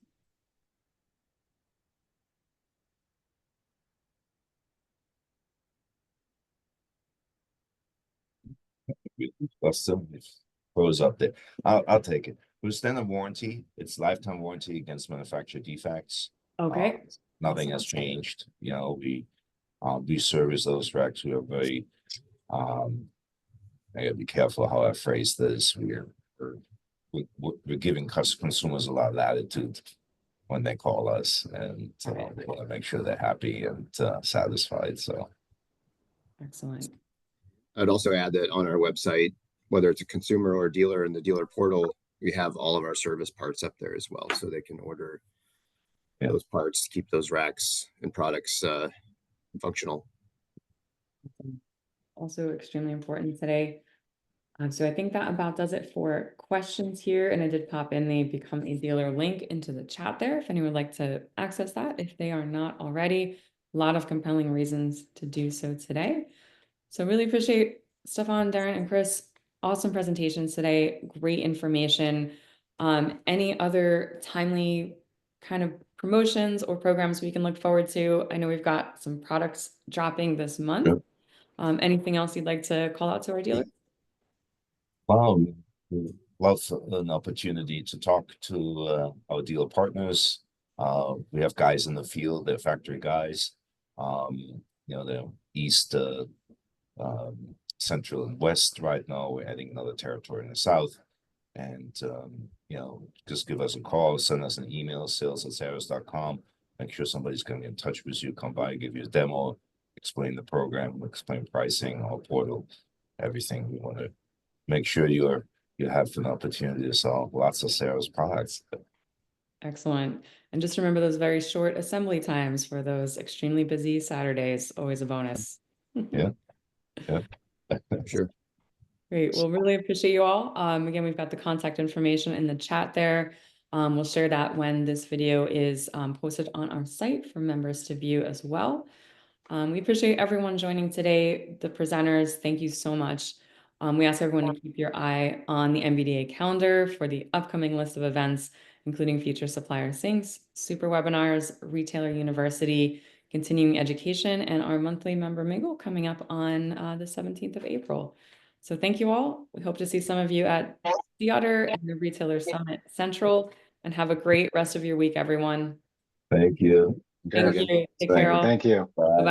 We discussed them. If throws up there, I'll take it. With standard warranty, it's lifetime warranty against manufacturer defects. Okay. Nothing has changed. You know, we service those racks. We are very, I gotta be careful how I phrase this. We're giving consumers a lot of latitude when they call us, and we want to make sure they're happy and satisfied. So Excellent. I'd also add that on our website, whether it's a consumer or a dealer in the dealer portal, we have all of our service parts up there as well, so they can order those parts to keep those racks and products functional. Also extremely important today. So I think that about does it for questions here. And I did pop in the Become a Dealer link into the chat there if anyone would like to access that if they are not already. A lot of compelling reasons to do so today. So really appreciate Stefen, Darren, and Chris. Awesome presentations today. Great information. Any other timely kind of promotions or programs we can look forward to? I know we've got some products dropping this month. Yep. Anything else you'd like to call out to our dealers? Love an opportunity to talk to our dealer partners. We have guys in the field, they're factory guys. You know, they're east, central, and west right now. We're adding another territory in the south. And you know, just give us a call, send us an email, sales@saris.com. Make sure somebody's gonna get in touch with you, come by, give you a demo, explain the program, explain pricing, our portal, everything. We want to make sure you have an opportunity to sell lots of Saris products. Excellent. And just remember those very short assembly times for those extremely busy Saturdays, always a bonus. Yeah. Sure. Great. Well, really appreciate you all. Again, we've got the contact information in the chat there. We'll share that when this video is posted on our site for members to view as well. We appreciate everyone joining today. The presenters, thank you so much. We ask everyone to keep your eye on the NBDA calendar for the upcoming list of events, including future supplier syncs, super webinars, retailer university, continuing education, and our monthly member mingle coming up on the 17th of April. So thank you all. We hope to see some of you at the Otter and the Retailer Summit Central, and have a great rest of your week, everyone. Thank you. Thank you. Take care all. Thank you. Bye.